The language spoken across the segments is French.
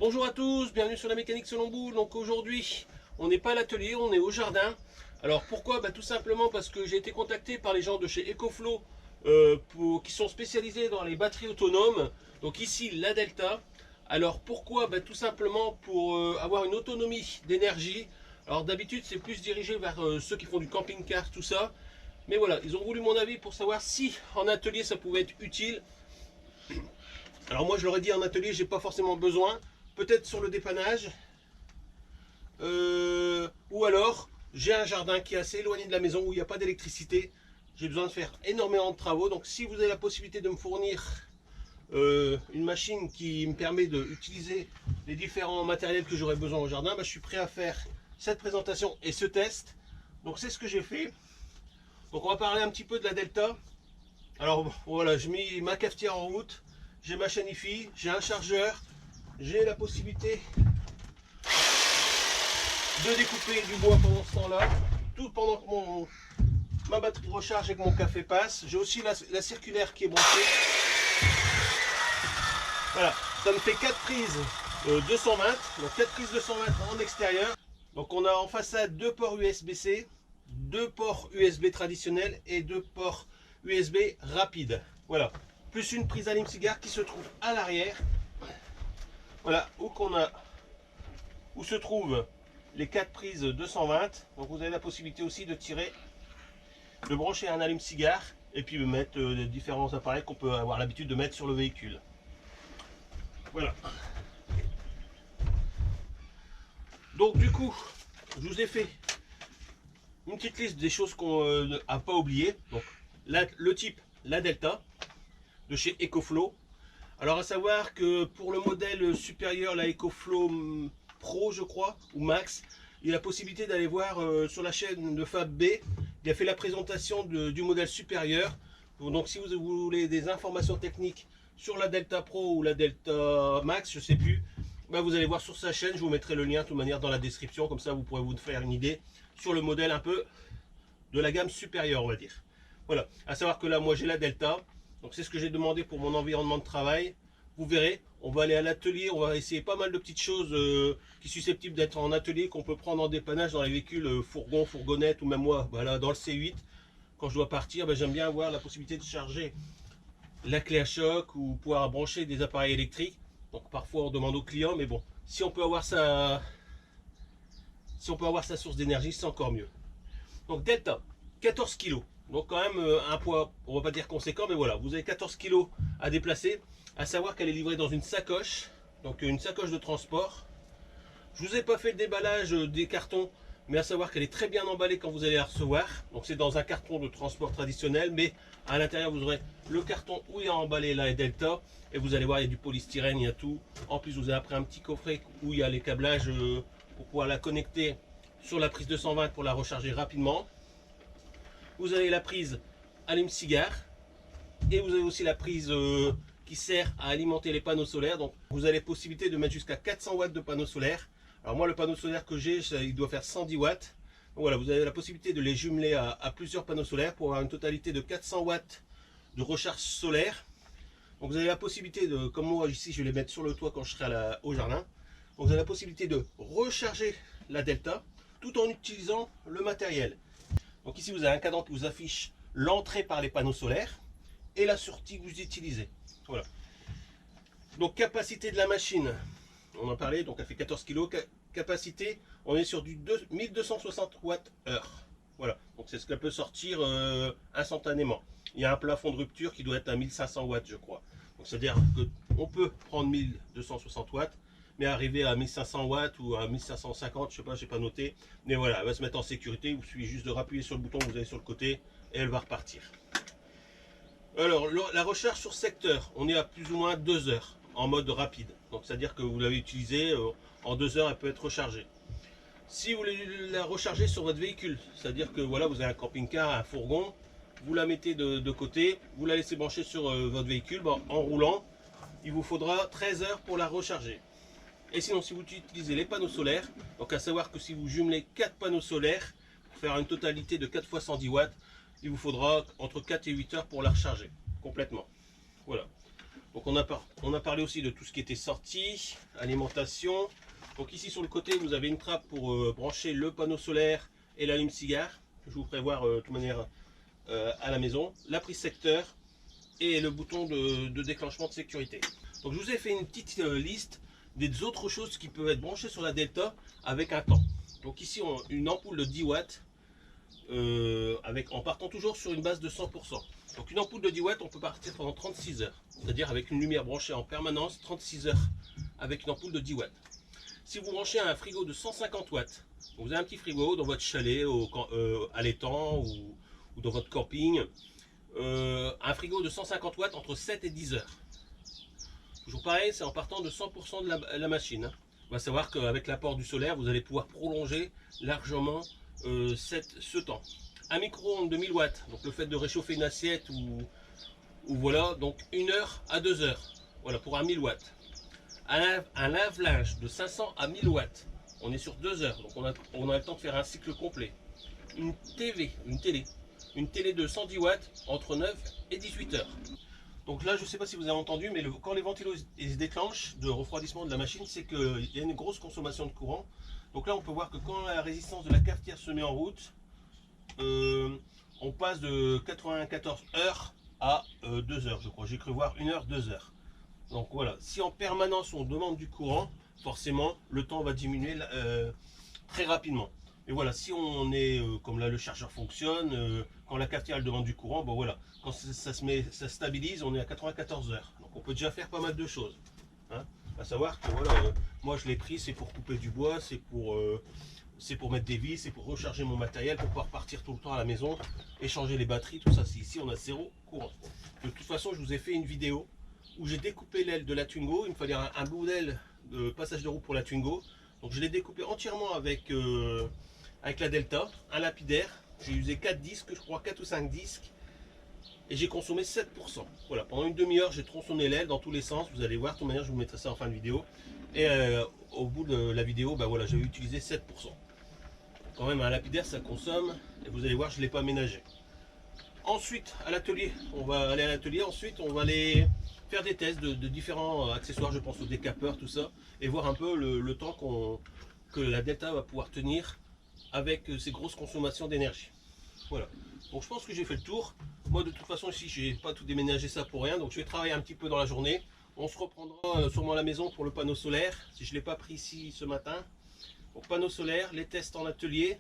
Bonjour à tous, bienvenue sur la mécanique selon Boulle. Donc aujourd'hui, on n'est pas à l'atelier, on est au jardin. Alors pourquoi? Tout simplement parce que j'ai été contacté par les gens de chez EcoFlow qui sont spécialisés dans les batteries autonomes. Donc ici, la Delta. Alors pourquoi? Tout simplement pour avoir une autonomie d'énergie. Alors d'habitude, c'est plus dirigé vers ceux qui font du camping-car, tout ça. Mais voilà, ils ont voulu mon avis pour savoir si en atelier ça pouvait être utile. Alors moi je leur ai dit en atelier, j'ai pas forcément besoin. Peut-être sur le dépannage. Ou alors, j'ai un jardin qui est assez éloigné de la maison où il n'y a pas d'électricité. J'ai besoin de faire énormément de travaux. Donc si vous avez la possibilité de me fournir une machine qui me permet d'utiliser les différents matériels que j'aurais besoin au jardin, je suis prêt à faire cette présentation et ce test. Donc c'est ce que j'ai fait. Donc on va parler un petit peu de la Delta. Alors voilà, j'ai mis ma cafetière en route. J'ai ma chaîne IFI, j'ai un chargeur. J'ai la possibilité de découper du bois pendant ce temps-là, tout pendant que ma batterie recharge et que mon café passe. J'ai aussi la circulaire qui est branchée. Voilà, ça me fait 4 prises 220, donc 4 prises 220 en extérieur. Donc on a en façade 2 ports USB-C, 2 ports USB traditionnels et 2 ports USB rapides. Voilà, plus une prise allume-cigare qui se trouve à l'arrière. Voilà, où se trouvent les 4 prises 220. Donc vous avez la possibilité aussi de brancher un allume-cigare et puis de mettre les différents appareils qu'on peut avoir l'habitude de mettre sur le véhicule. Voilà. Donc du coup, je vous ai fait une petite liste des choses qu'on n'a pas oublié. Donc le type, la Delta, de chez EcoFlow. Alors à savoir que pour le modèle supérieur, la EcoFlow Pro je crois, ou Max, il y a la possibilité d'aller voir sur la chaîne de Fab B, il a fait la présentation du modèle supérieur. Donc si vous voulez des informations techniques sur la Delta Pro ou la Delta Max, je sais plus, vous allez voir sur sa chaîne, je vous mettrai le lien de toute manière dans la description, comme ça vous pourrez vous faire une idée sur le modèle un peu de la gamme supérieure, on va dire. Voilà, à savoir que là moi j'ai la Delta. Donc c'est ce que j'ai demandé pour mon environnement de travail. Vous verrez, on va aller à l'atelier, on va essayer pas mal de petites choses qui sont susceptibles d'être en atelier, qu'on peut prendre en dépannage dans les véhicules fourgons, fourgonnettes, ou même moi, voilà, dans le C8. Quand je dois partir, j'aime bien avoir la possibilité de charger la clé à choc ou pouvoir brancher des appareils électriques. Donc parfois on demande aux clients, mais bon, si on peut avoir sa source d'énergie, c'est encore mieux. Donc Delta, 14 kg. Donc quand même un poids, on va pas dire conséquent, mais voilà, vous avez 14 kg à déplacer. À savoir qu'elle est livrée dans une sacoche, donc une sacoche de transport. Je vous ai pas fait le déballage des cartons, mais à savoir qu'elle est très bien emballée quand vous allez la recevoir. Donc c'est dans un carton de transport traditionnel, mais à l'intérieur vous aurez le carton où il y a emballé la Delta, et vous allez voir il y a du polystyrène, il y a tout. En plus vous avez après un petit coffret où il y a les câblages pour pouvoir la connecter sur la prise 220 pour la recharger rapidement. Vous avez la prise allume-cigare et vous avez aussi la prise qui sert à alimenter les panneaux solaires. Donc vous avez la possibilité de mettre jusqu'à 400 watts de panneaux solaires. Alors moi le panneau solaire que j'ai, il doit faire 110 watts. Donc voilà, vous avez la possibilité de les jumeler à plusieurs panneaux solaires pour avoir une totalité de 400 watts de recharge solaire. Donc vous avez la possibilité de, comme moi ici je vais les mettre sur le toit quand je serai au jardin. Donc vous avez la possibilité de recharger la Delta tout en utilisant le matériel. Donc ici vous avez un cadran qui vous affiche l'entrée par les panneaux solaires et la sortie que vous utilisez. Voilà. Donc capacité de la machine, on en parlait, donc elle fait 14 kg. Capacité, on est sur du 1260 watts heure. Voilà, donc c'est ce qu'elle peut sortir instantanément. Il y a un plafond de rupture qui doit être à 1500 watts je crois. Donc c'est-à-dire qu'on peut prendre 1260 watts, mais arriver à 1500 watts ou à 1550, je sais pas, j'ai pas noté. Mais voilà, elle va se mettre en sécurité. Il vous suffit juste de rappuyer sur le bouton que vous avez sur le côté et elle va repartir. Alors, la recharge sur secteur, on est à plus ou moins 2 heures en mode rapide. Donc, c'est-à-dire que vous l'avez utilisé, en 2 heures, elle peut être rechargée. Si vous voulez la recharger sur votre véhicule, c'est-à-dire que voilà, vous avez un camping-car, un fourgon, vous la mettez de côté, vous la laissez brancher sur votre véhicule, en roulant, il vous faudra 13 heures pour la recharger. Et sinon, si vous utilisez les panneaux solaires, donc à savoir que si vous jumelez 4 panneaux solaires, pour faire une totalité de 4 fois 110 watts, il vous faudra entre 4 et 8 heures pour la recharger complètement. Voilà. Donc on a parlé aussi de tout ce qui était sorti, alimentation. Donc ici sur le côté vous avez une trappe pour brancher le panneau solaire et l'allume-cigare. Je vous ferai voir de toute manière à la maison. La prise secteur et le bouton de déclenchement de sécurité. Donc je vous ai fait une petite liste des autres choses qui peuvent être branchées sur la Delta avec un temps. Donc ici on a une ampoule de 10 watts en partant toujours sur une base de 100%. Donc une ampoule de 10 watts on peut partir pendant 36 heures. C'est-à-dire avec une lumière branchée en permanence 36 heures avec une ampoule de 10 watts. Si vous branchez un frigo de 150 watts, vous avez un petit frigo dans votre chalet, à l'étang ou dans votre camping, un frigo de 150 watts entre 7 et 10 heures. Toujours pareil, c'est en partant de 100% de la machine. Hein. On va savoir qu'avec l'apport du solaire, vous allez pouvoir prolonger largement ce temps. Un micro-ondes de 1000 watts, donc le fait de réchauffer une assiette ou voilà, donc 1 heure à 2 heures. Voilà, pour un 1000 watts. Un lave-linge de 500 à 1000 watts, on est sur 2 heures, donc on a le temps de faire un cycle complet. Une télé de 110 watts entre 9 et 18 heures. Donc là, je ne sais pas si vous avez entendu, mais quand les ventilos se déclenchent de refroidissement de la machine, c'est qu'il y a une grosse consommation de courant. Donc là, on peut voir que quand la résistance de la cafetière se met en route, on passe de 94 heures à 2 heures, je crois. J'ai cru voir 1 heure, 2 heures. Donc voilà, si en permanence on demande du courant, forcément le temps va diminuer très rapidement. Et voilà, si on est comme là le chargeur fonctionne, quand la cafetière demande du courant, bon voilà, quand ça stabilise, on est à 94 heures. Donc on peut déjà faire pas mal de choses. Hein. À savoir que voilà, moi je l'ai pris, c'est pour couper du bois, c'est pour mettre des vis, c'est pour recharger mon matériel, pour pouvoir partir tout le temps à la maison, échanger les batteries, tout ça. Ici on a 0 courant. De toute façon, je vous ai fait une vidéo où j'ai découpé l'aile de la Twingo. Il me fallait un bout d'aile de passage de roue pour la Twingo. Donc je l'ai découpé entièrement avec la Delta, un lapidaire. J'ai usé 4 disques, je crois 4 ou 5 disques. Et j'ai consommé 7%. Voilà, pendant une demi-heure, j'ai tronçonné l'aile dans tous les sens. Vous allez voir, de toute manière, je vous mettrai ça en fin de vidéo. Et au bout de la vidéo, bah voilà, j'ai utilisé 7%. Quand même, un lapidaire, ça consomme. Et vous allez voir, je ne l'ai pas ménagé. Ensuite, à l'atelier, on va aller à l'atelier. Ensuite, on va aller faire des tests de différents accessoires, je pense au décapeur, tout ça, et voir un peu le temps que la Delta va pouvoir tenir avec ces grosses consommations d'énergie. Voilà. Donc je pense que j'ai fait le tour. Moi de toute façon ici je n'ai pas tout déménagé ça pour rien, donc je vais travailler un petit peu dans la journée. On se reprendra sûrement à la maison pour le panneau solaire, si je ne l'ai pas pris ici ce matin. Donc panneau solaire, les tests en atelier,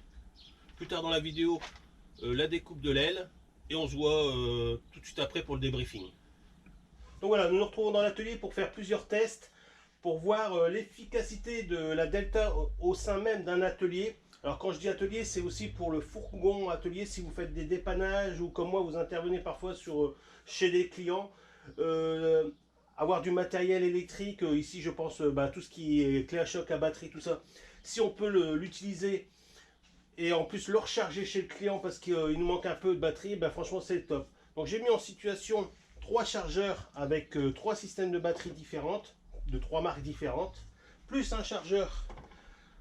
plus tard dans la vidéo la découpe de l'aile, et on se voit tout de suite après pour le débriefing. Donc voilà, nous nous retrouvons dans l'atelier pour faire plusieurs tests, pour voir l'efficacité de la Delta au sein même d'un atelier. Alors quand je dis atelier, c'est aussi pour le fourgon atelier, si vous faites des dépannages ou comme moi vous intervenez parfois chez des clients, avoir du matériel électrique, ici je pense tout ce qui est clé à choc à batterie, tout ça, si on peut l'utiliser et en plus le recharger chez le client parce qu'il nous manque un peu de batterie, franchement c'est le top. Donc j'ai mis en situation 3 chargeurs avec 3 systèmes de batterie différentes, de 3 marques différentes, plus un chargeur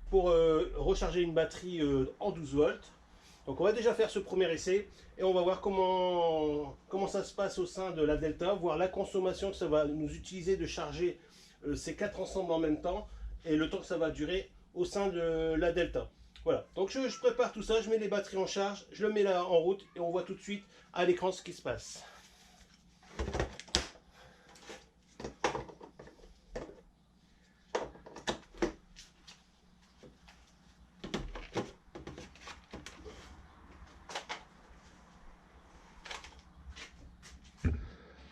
pour recharger une batterie en 12 volts. Donc on va déjà faire ce premier essai et on va voir comment ça se passe au sein de la Delta, voir la consommation que ça va nous utiliser de charger ces 4 ensembles en même temps et le temps que ça va durer au sein de la Delta. Voilà, donc je prépare tout ça, je mets les batteries en charge, je le mets là en route et on voit tout de suite à l'écran ce qui se passe.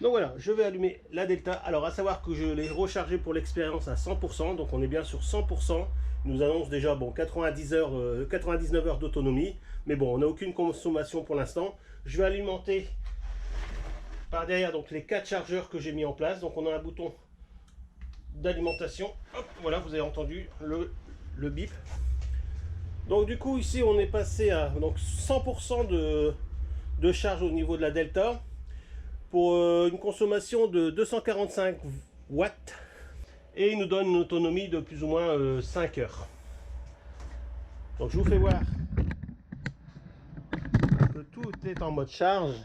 Donc voilà, je vais allumer la Delta. Alors à savoir que je l'ai rechargé pour l'expérience à 100%, donc on est bien sur 100%. Il nous annonce déjà 99 heures d'autonomie, mais bon, on n'a aucune consommation pour l'instant. Je vais alimenter par derrière donc les 4 chargeurs que j'ai mis en place. Donc on a un bouton d'alimentation. Voilà, vous avez entendu le bip. Donc du coup ici on est passé à 100% de charge au niveau de la Delta, pour une consommation de 245 watts et il nous donne une autonomie de plus ou moins 5 heures. Donc je vous fais voir que tout est en mode charge.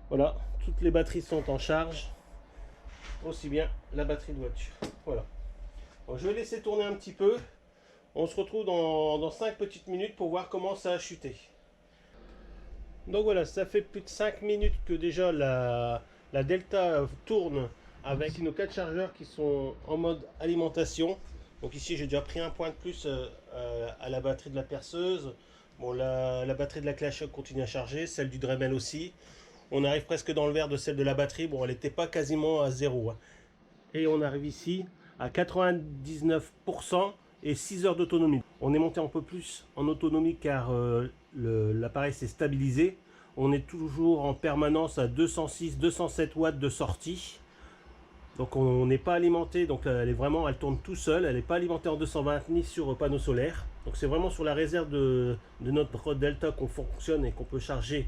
Voilà, toutes les batteries sont en charge. aussi bien la batterie de voiture. Voilà. Donc, je vais laisser tourner un petit peu. On se retrouve dans 5 petites minutes pour voir comment ça a chuté. Donc voilà, ça fait plus de 5 minutes que déjà la Delta tourne avec nos 4 chargeurs qui sont en mode alimentation. Donc ici j'ai déjà pris un point de plus à la batterie de la perceuse. Bon, la batterie de la ClaShock continue à charger, celle du Dremel aussi. On arrive presque dans le vert de celle de la batterie. Bon, elle n'était pas quasiment à zéro, hein. Et on arrive ici à 99% et 6 heures d'autonomie. On est monté un peu plus en autonomie car l'appareil s'est stabilisé. On est toujours en permanence à 206-207 watts de sortie. Donc on n'est pas alimenté, donc elle tourne tout seule, elle n'est pas alimentée en 220 ni sur panneau solaire. Donc c'est vraiment sur la réserve de notre Delta qu'on fonctionne et qu'on peut charger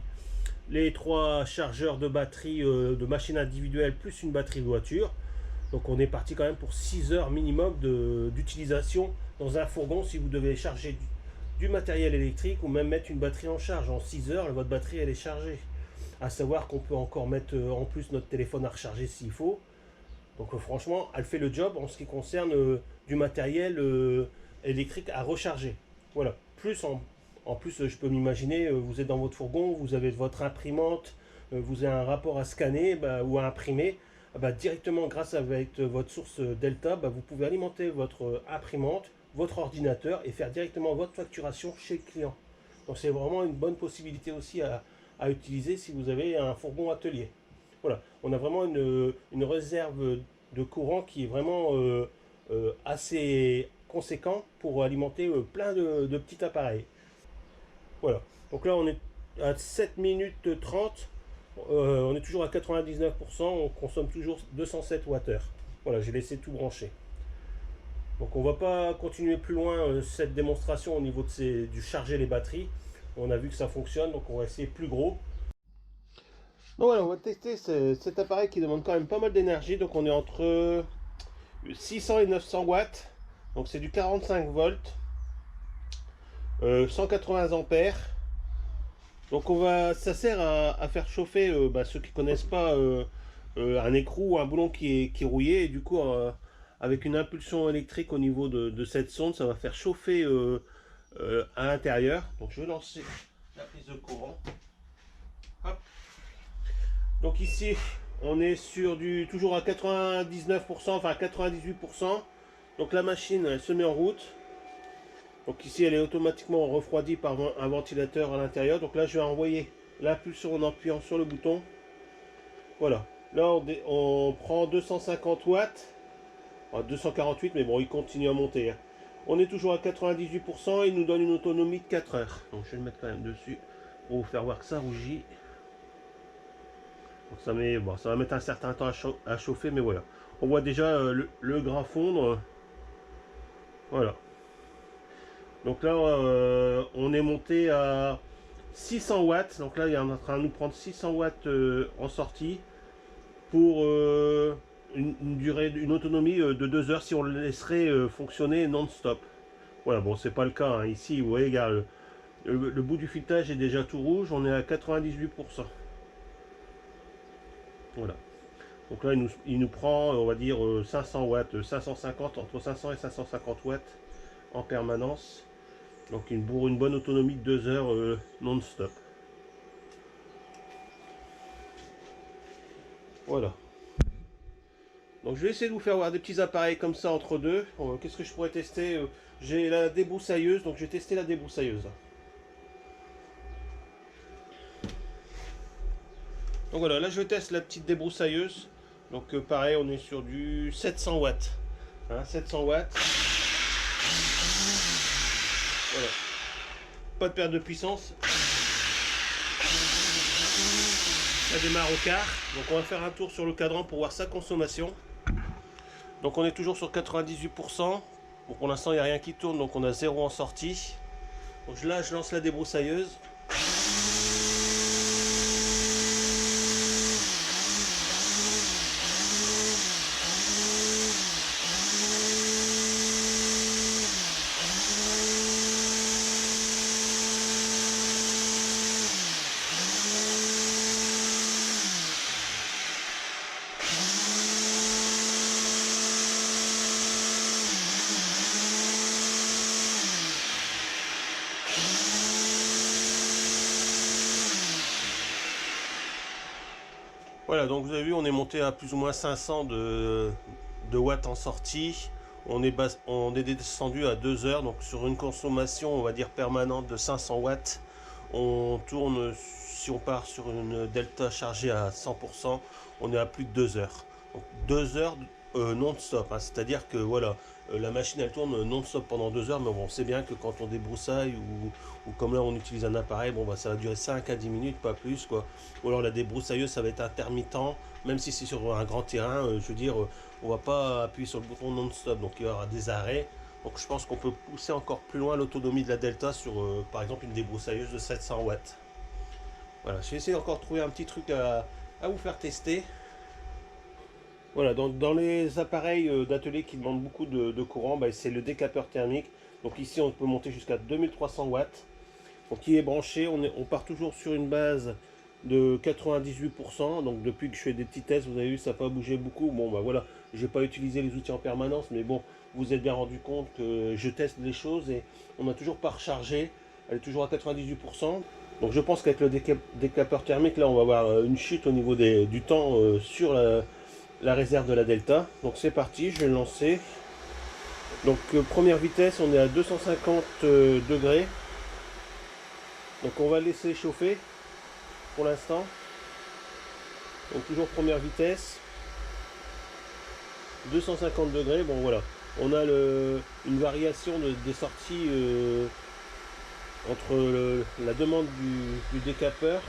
les 3 chargeurs de batterie de machine individuelle plus une batterie de voiture. Donc on est parti quand même pour 6 heures minimum d'utilisation dans un fourgon si vous devez charger du matériel électrique ou même mettre une batterie en charge. En 6 heures, votre batterie elle est chargée. À savoir qu'on peut encore mettre en plus notre téléphone à recharger s'il faut. Donc franchement, elle fait le job en ce qui concerne du matériel électrique à recharger. Voilà. Plus en plus, je peux m'imaginer, vous êtes dans votre fourgon, vous avez votre imprimante, vous avez un rapport à scanner ou à imprimer. Directement grâce avec votre source Delta, vous pouvez alimenter votre imprimante, votre ordinateur et faire directement votre facturation chez le client. Donc c'est vraiment une bonne possibilité aussi à utiliser si vous avez un fourgon atelier. Voilà, on a vraiment une réserve de courant qui est vraiment assez conséquent pour alimenter plein de petits appareils. Voilà, donc là on est à 7 minutes 30. On est toujours à 99%, on consomme toujours 207 Wh. Voilà, j'ai laissé tout brancher. Donc on va pas continuer plus loin cette démonstration au niveau du charger les batteries. On a vu que ça fonctionne, donc on va essayer plus gros. Donc voilà, on va tester cet appareil qui demande quand même pas mal d'énergie. Donc on est entre 600 et 900 watts. Donc c'est du 45 volts, 180 ampères. Donc ça sert à faire chauffer ceux qui connaissent pas un écrou ou un boulon qui est rouillé. Et du coup, avec une impulsion électrique au niveau de cette sonde, ça va faire chauffer à l'intérieur. Donc je vais lancer la prise de courant. Hop. Donc ici, on est sur toujours à 99%, enfin 98%. Donc la machine, elle se met en route. Donc ici, elle est automatiquement refroidie par un ventilateur à l'intérieur. Donc là, je vais envoyer l'impulsion en appuyant sur le bouton. Voilà. Là, on prend 250 watts. Enfin, 248, mais bon, il continue à monter, hein. On est toujours à 98%. Il nous donne une autonomie de 4 heures. Donc je vais le mettre quand même dessus pour vous faire voir que ça rougit. Donc ça va mettre un certain temps à chauffer, mais voilà. On voit déjà le gras fondre. Voilà. Donc là, on est monté à 600 watts. Donc là, il est en train de nous prendre 600 watts en sortie pour une autonomie de 2 heures si on le laisserait fonctionner non-stop. Voilà, bon, c'est pas le cas, hein. Ici, vous voyez, regarde, le bout du filetage est déjà tout rouge. On est à 98%. Voilà. Donc là, il nous prend, on va dire, 500 watts, 550, entre 500 et 550 watts en permanence. Donc pour une bonne autonomie de 2 heures non-stop. Voilà. Donc je vais essayer de vous faire voir des petits appareils comme ça entre deux. Qu'est-ce que je pourrais tester? J'ai la débroussailleuse, donc je vais tester la débroussailleuse. Donc voilà, là je teste la petite débroussailleuse. Donc pareil, on est sur du 700 watts. Hein, 700 watts. Voilà. Pas de perte de puissance. Ça démarre au quart. Donc on va faire un tour sur le cadran pour voir sa consommation. Donc on est toujours sur 98%. Bon, pour l'instant il n'y a rien qui tourne, donc on a 0 en sortie. Donc là je lance la débroussailleuse. Voilà, donc vous avez vu, on est monté à plus ou moins 500 de watts en sortie. On est descendu à 2 heures, donc sur une consommation, on va dire, permanente de 500 watts. On tourne, si on part sur une delta chargée à 100%, on est à plus de 2 heures. Donc 2 heures non-stop, hein, c'est-à-dire que voilà, la machine elle tourne non-stop pendant 2 heures, mais bon, on sait bien que quand on débroussaille ou comme là on utilise un appareil, bon bah ça va durer 5 à 10 minutes, pas plus quoi. Ou alors la débroussailleuse ça va être intermittent, même si c'est sur un grand terrain, je veux dire, on va pas appuyer sur le bouton non-stop, donc il y aura des arrêts. Donc je pense qu'on peut pousser encore plus loin l'autonomie de la Delta sur par exemple une débroussailleuse de 700 watts. Voilà, j'ai essayé encore de trouver un petit truc à vous faire tester. Voilà, dans les appareils d'atelier qui demandent beaucoup de courant, bah, c'est le décapeur thermique. Donc ici on peut monter jusqu'à 2300 watts. Donc il est branché, on part toujours sur une base de 98%. Donc depuis que je fais des petits tests, vous avez vu, ça n'a pas bougé beaucoup. Bon bah voilà, j'ai pas utilisé les outils en permanence, mais bon, vous vous êtes bien rendu compte que je teste les choses et on n'a toujours pas rechargé. Elle est toujours à 98%. Donc je pense qu'avec le décapeur thermique, là on va avoir une chute au niveau du temps sur la réserve de la Delta. Donc c'est parti, je vais le lancer. Donc première vitesse, on est à 250 degrés. Donc on va le laisser chauffer pour l'instant. Donc toujours première vitesse. 250 degrés, bon voilà. On a une variation des sorties entre la demande du décapeur.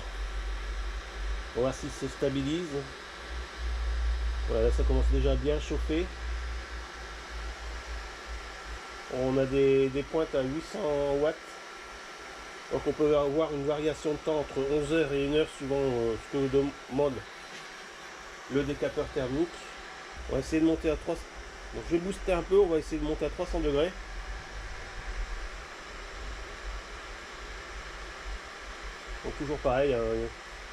On va voir s'il se stabilise. Voilà, là ça commence déjà à bien chauffer. On a des pointes à 800 watts. Donc on peut avoir une variation de temps entre 11 heures et 1 heure suivant ce que nous demande le décapeur thermique. On va essayer de monter à 300. Donc je vais booster un peu, on va essayer de monter à 300 degrés. Donc toujours pareil, hein,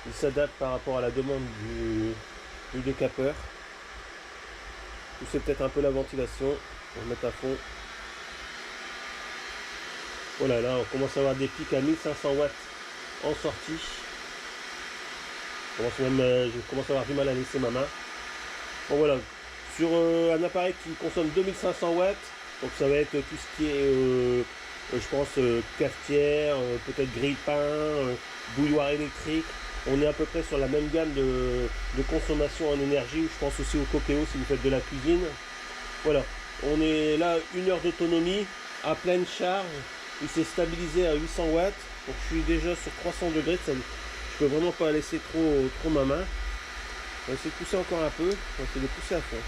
il s'adapte par rapport à la demande du décapeur. Ou c'est peut-être un peu la ventilation. On va mettre à fond. Voilà, là on commence à avoir des pics à 1500 watts en sortie. Je commence à avoir du mal à laisser ma main. Bon voilà, sur un appareil qui consomme 2500 watts, donc ça va être tout ce qui est, je pense, cafetière, peut-être grille-pain, bouilloire électrique. On est à peu près sur la même gamme de consommation en énergie. Je pense aussi au Cookéo si vous faites de la cuisine. Voilà, on est là 1 heure d'autonomie à pleine charge. Il s'est stabilisé à 800 watts. Donc je suis déjà sur 300 degrés. Je peux vraiment pas laisser trop ma main. On va essayer de pousser encore un peu. On va essayer de pousser à fond.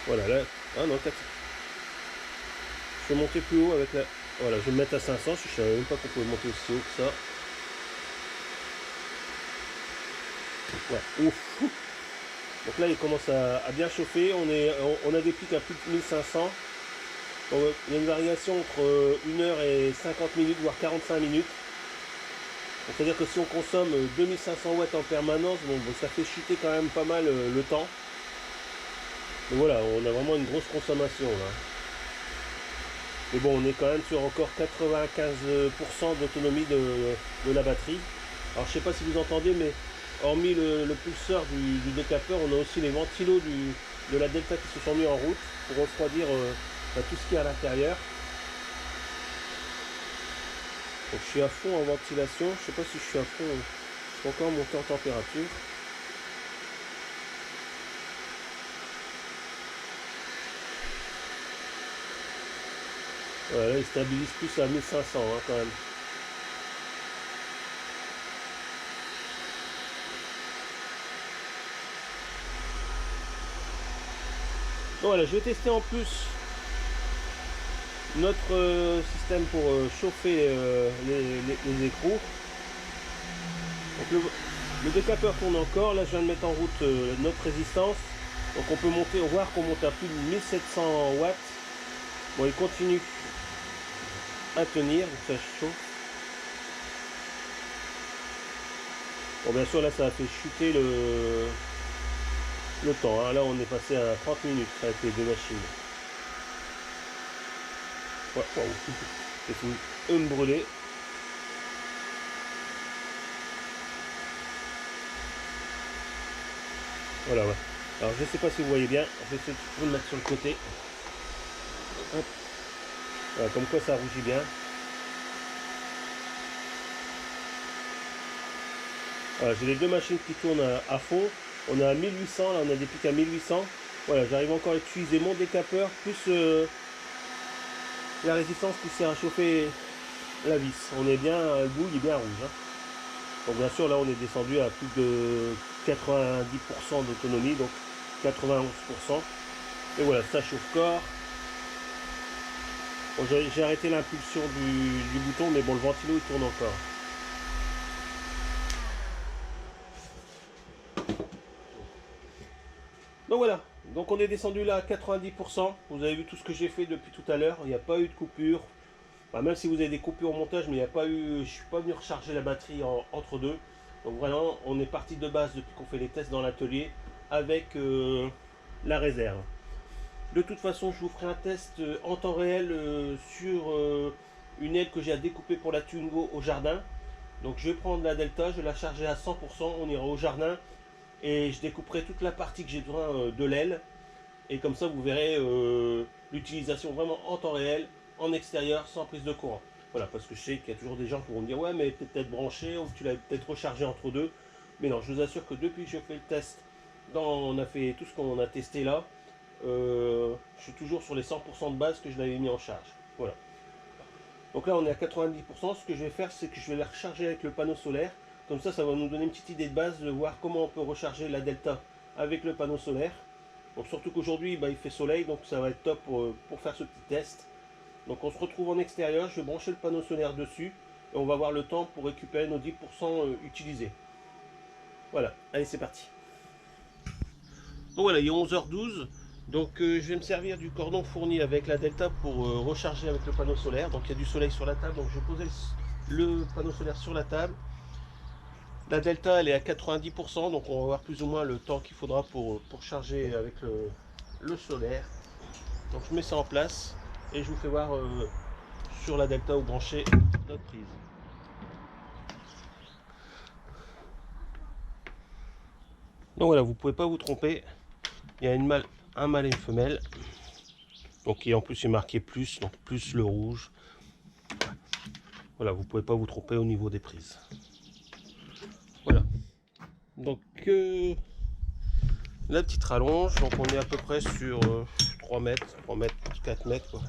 Voilà, là. Ah non, 4. Je vais monter plus haut avec la. Voilà, je vais me mettre à 500. Je ne savais même pas qu'on pouvait monter aussi haut que ça. Ouais, ouf. Donc là, il commence à bien chauffer. On a des pics à plus de 1500. Donc, il y a une variation entre 1 heure et 50 minutes, voire 45 minutes. C'est-à-dire que si on consomme 2500 watts en permanence, bon, ça fait chuter quand même pas mal le temps. Mais voilà, on a vraiment une grosse consommation là. Mais bon, on est quand même sur encore 95% d'autonomie de la batterie. Alors je sais pas si vous entendez, mais hormis le pulseur du décapeur, on a aussi les ventilos de la Delta qui se sont mis en route pour refroidir tout ce qui est à l'intérieur. Donc je suis à fond en ventilation, je sais pas si je suis à fond, je peux encore monter en température. Voilà, là il stabilise plus à 1500 hein, quand même. Donc voilà, je vais tester en plus notre système pour chauffer les écrous. Donc le décapeur tourne encore. Là je viens de mettre en route notre résistance. Donc on peut monter, voir qu'on monte à plus de 1700 watts. Bon, il continue à tenir, donc ça chauffe. Bon, bien sûr là ça a fait chuter le temps. Hein. Là on est passé à 30 minutes avec les deux machines. Ouais, wow. C'est fini. Me brûler. Voilà, ouais. Alors je sais pas si vous voyez bien, je vais essayer de le mettre sur le côté. Hop. Voilà, comme quoi ça rougit bien. Voilà, j'ai les deux machines qui tournent à fond. On est à 1800, là on a des pics à 1800. Voilà, j'arrive encore à utiliser mon décapeur plus la résistance qui sert à chauffer la vis. On est bien, le bout il est bien rouge. Hein. Donc bien sûr là on est descendu à plus de 90% d'autonomie, donc 91%. Et voilà, ça chauffe corps. Bon, j'ai arrêté l'impulsion du bouton, mais bon, le ventilo il tourne encore. Donc voilà, donc on est descendu là à 90%. Vous avez vu tout ce que j'ai fait depuis tout à l'heure. Il n'y a pas eu de coupure. Enfin, même si vous avez des coupures au montage, mais il n'y a pas eu. Je suis pas venu recharger la batterie entre deux. Donc vraiment, on est parti de base depuis qu'on fait les tests dans l'atelier avec la réserve. De toute façon, je vous ferai un test en temps réel sur une aile que j'ai à découper pour la Twingo au jardin. Donc je vais prendre la Delta, je vais la charger à 100%, on ira au jardin et je découperai toute la partie que j'ai besoin de l'aile. Et comme ça, vous verrez l'utilisation vraiment en temps réel, en extérieur, sans prise de courant. Voilà, parce que je sais qu'il y a toujours des gens qui vont me dire ouais, mais peut-être branché ou tu l'as peut-être rechargé entre deux. Mais non, je vous assure que depuis que je fais le test, on a fait tout ce qu'on a testé là, je suis toujours sur les 100% de base que je l'avais mis en charge. Voilà. Donc là, on est à 90%. Ce que je vais faire, c'est que je vais la recharger avec le panneau solaire. Comme ça va nous donner une petite idée de base de voir comment on peut recharger la Delta avec le panneau solaire. Donc surtout qu'aujourd'hui, il fait soleil, donc ça va être top pour faire ce petit test. Donc on se retrouve en extérieur, je vais brancher le panneau solaire dessus et on va avoir le temps pour récupérer nos 10% utilisés. Voilà, allez c'est parti. Donc voilà, il est 11h12. Donc je vais me servir du cordon fourni avec la Delta pour recharger avec le panneau solaire. Donc il y a du soleil sur la table, donc je vais poser le panneau solaire sur la table. La Delta elle est à 90%, donc on va voir plus ou moins le temps qu'il faudra pour charger avec le solaire. Donc je mets ça en place et je vous fais voir sur la Delta où brancher notre prise. Donc voilà, vous ne pouvez pas vous tromper, il y a un mâle et une femelle. Donc et en plus c'est marqué plus, donc plus le rouge. Voilà, vous ne pouvez pas vous tromper au niveau des prises. Voilà. Donc la petite rallonge, donc on est à peu près sur 3 mètres, 4 mètres quoi.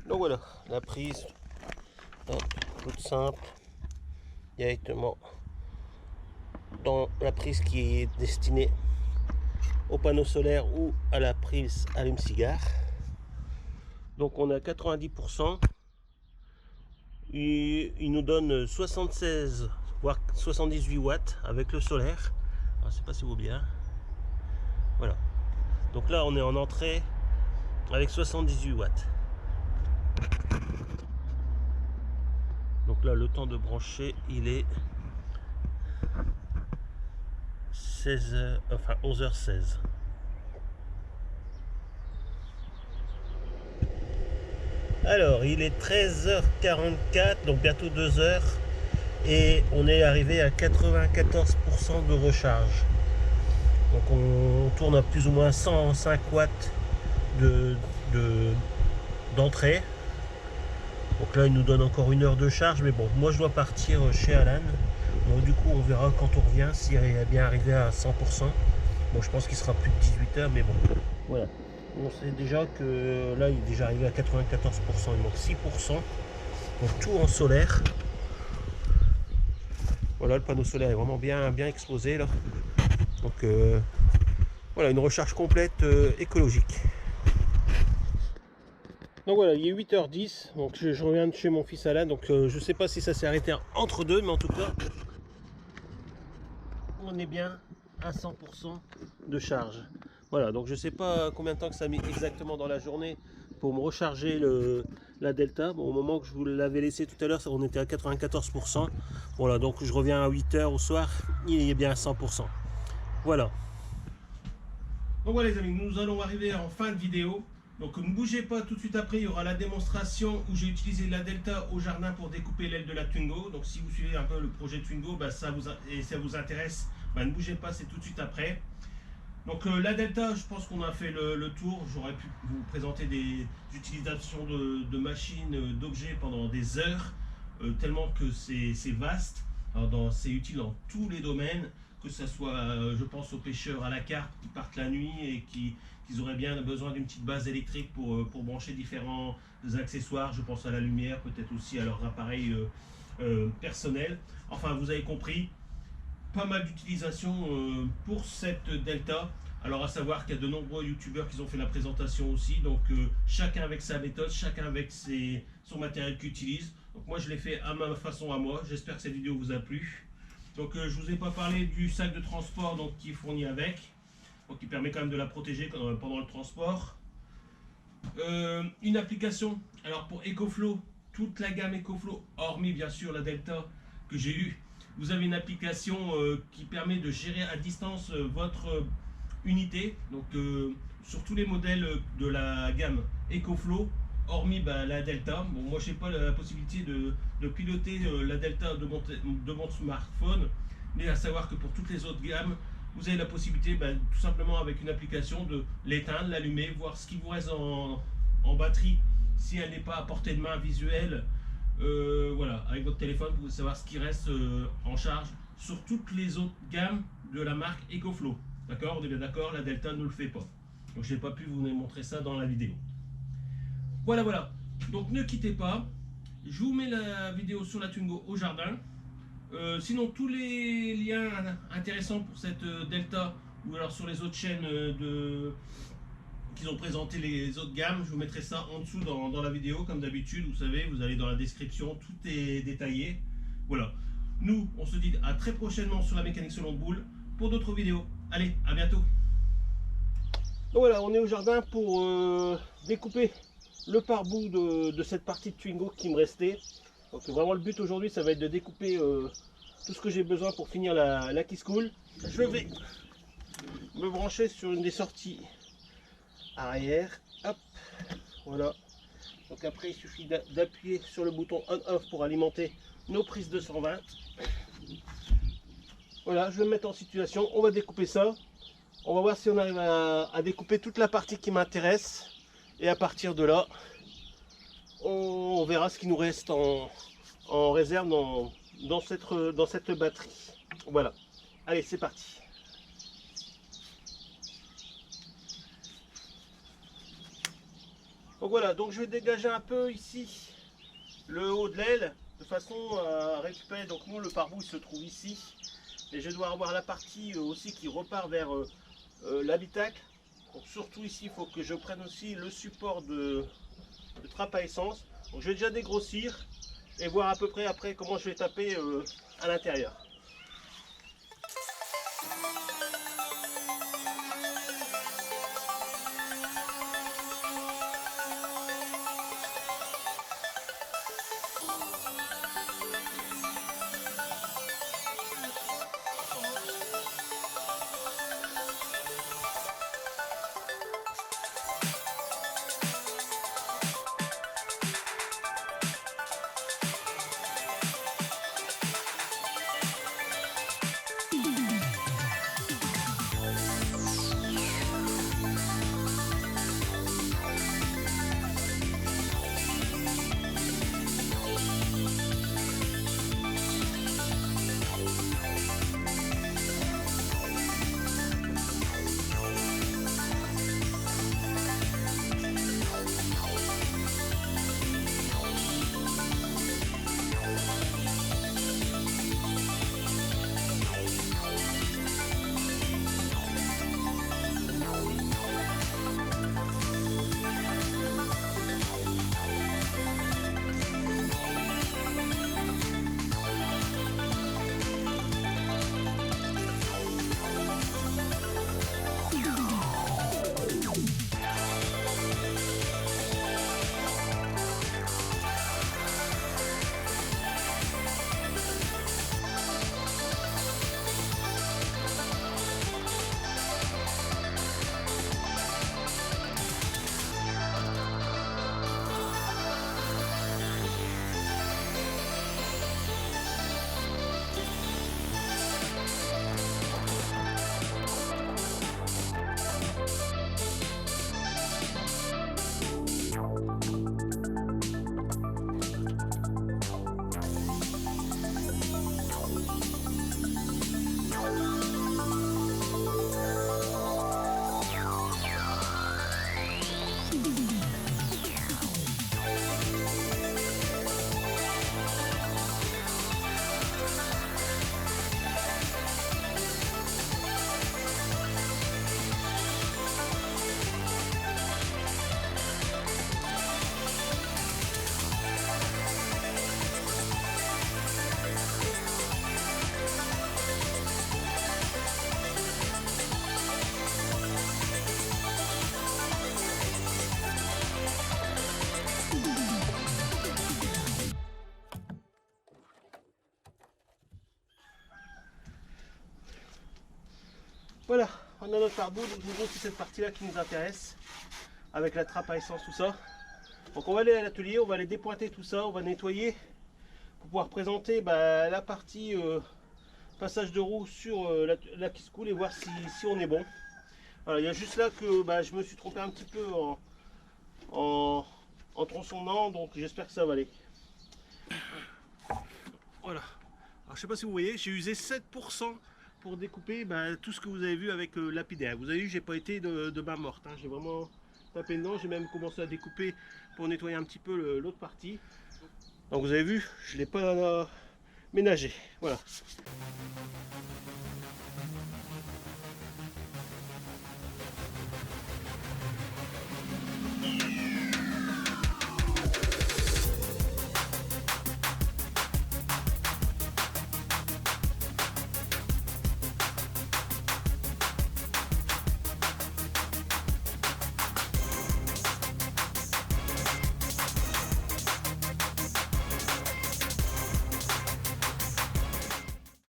Donc voilà, la prise, toute simple, directement dans la prise qui est destinée au panneau solaire ou à la prise allume-cigare. Donc on a 90%, il nous donne 76 voire 78 watts avec le solaire. Alors, je sais pas si vous voyez bien. Voilà. Donc là on est en entrée avec 78 watts. Donc là le temps de brancher il est 11h16. Alors il est 13h44, donc bientôt 2h, et on est arrivé à 94% de recharge. Donc on tourne à plus ou moins 105 watts d'entrée. Donc là il nous donne encore 1 heure de charge, mais bon, moi je dois partir chez Alan. Donc du coup on verra quand on revient s'il est bien arrivé à 100%. Bon, je pense qu'il sera plus de 18h, mais bon, voilà. On sait déjà que là, il est déjà arrivé à 94%, il manque 6%. Donc tout en solaire. Voilà, le panneau solaire est vraiment bien exposé là. Donc voilà, une recharge complète écologique. Donc voilà, il est 8h10, donc je reviens de chez mon fils Alain, donc je sais pas si ça s'est arrêté entre deux, mais en tout cas, on est bien à 100% de charge. Voilà, donc je sais pas combien de temps que ça a mis exactement dans la journée pour me recharger la Delta. Bon, au moment que je vous l'avais laissé tout à l'heure, on était à 94%. Voilà, donc je reviens à 8h au soir, il est bien à 100%. Voilà. Donc voilà les amis, nous allons arriver en fin de vidéo. Donc ne bougez pas, tout de suite après il y aura la démonstration où j'ai utilisé la Delta au jardin pour découper l'aile de la Twingo. Donc si vous suivez un peu le projet Twingo ça vous intéresse, ne bougez pas, c'est tout de suite après. Donc la Delta, je pense qu'on a fait le tour. J'aurais pu vous présenter des utilisations de machines, d'objets pendant des heures, tellement que c'est vaste. Alors c'est utile dans tous les domaines, que ce soit, je pense, aux pêcheurs à la carpe qui partent la nuit et qu'ils auraient bien besoin d'une petite base électrique pour brancher différents accessoires. Je pense à la lumière, peut-être aussi à leur appareil personnel. Enfin, vous avez compris. Pas mal d'utilisation pour cette Delta. Alors à savoir qu'il y a de nombreux youtubeurs qui ont fait la présentation aussi, donc chacun avec sa méthode, chacun avec son matériel qu'il utilise. Donc moi je l'ai fait à ma façon à moi, j'espère que cette vidéo vous a plu. Donc je vous ai pas parlé du sac de transport donc, qui est fourni avec, donc qui permet quand même de la protéger pendant le transport. Une application, alors pour EcoFlow, toute la gamme EcoFlow, hormis bien sûr la Delta que j'ai eue, vous avez une application qui permet de gérer à distance votre unité. Donc sur tous les modèles de la gamme EcoFlow, hormis la Delta. Bon, moi je n'ai pas la possibilité de piloter la Delta de mon smartphone, mais à savoir que pour toutes les autres gammes, vous avez la possibilité tout simplement avec une application de l'éteindre, l'allumer, voir ce qui vous reste en batterie si elle n'est pas à portée de main visuelle. Voilà, avec votre téléphone, vous pouvez savoir ce qui reste en charge sur toutes les autres gammes de la marque EcoFlow. D'accord, on est bien d'accord, la Delta ne le fait pas. Donc je n'ai pas pu vous montrer ça dans la vidéo. Voilà. Donc ne quittez pas. Je vous mets la vidéo sur la Twingo au jardin. Sinon, tous les liens intéressants pour cette Delta ou alors sur les autres chaînes qui ont présenté les autres gammes, je vous mettrai ça en dessous dans la vidéo comme d'habitude. Vous savez, vous allez dans la description, tout est détaillé. Voilà. Nous, on se dit à très prochainement sur la mécanique selon boule pour d'autres vidéos. Allez, à bientôt. Donc voilà, on est au jardin pour découper le pare-bout de cette partie de Twingo qui me restait. Donc vraiment le but aujourd'hui, ça va être de découper tout ce que j'ai besoin pour finir la Kiss Cool. Je vais me brancher sur une des sorties arrière. Hop, voilà. Donc après, il suffit d'appuyer sur le bouton on-off pour alimenter nos prises 220. Voilà, je vais me mettre en situation. On va découper ça. On va voir si on arrive à découper toute la partie qui m'intéresse. Et à partir de là, on verra ce qui nous reste en réserve dans cette batterie. Voilà. Allez, c'est parti. Donc voilà, donc je vais dégager un peu ici le haut de l'aile de façon à récupérer. Donc nous, le pare-bout se trouve ici. Et je dois avoir la partie aussi qui repart vers l'habitacle. Donc surtout ici, il faut que je prenne aussi le support de trappe à essence. Donc je vais déjà dégrossir et voir à peu près après comment je vais taper à l'intérieur. Voilà, on a notre pare-boue, donc en gros c'est cette partie-là qui nous intéresse, avec la trappe à essence, tout ça. Donc on va aller à l'atelier, on va aller dépointer tout ça, on va nettoyer pour pouvoir présenter la partie passage de roue sur la qui se coule et voir si on est bon. Voilà, il y a juste là que je me suis trompé un petit peu en tronçonnant, donc j'espère que ça va aller. Voilà, alors je sais pas si vous voyez, j'ai usé 7% pour découper tout ce que vous avez vu avec lapidaire. Vous avez vu, j'ai pas été de main morte, hein. J'ai vraiment tapé dedans, j'ai même commencé à découper pour nettoyer un petit peu l'autre partie. Donc vous avez vu, je l'ai pas ménagé. Voilà.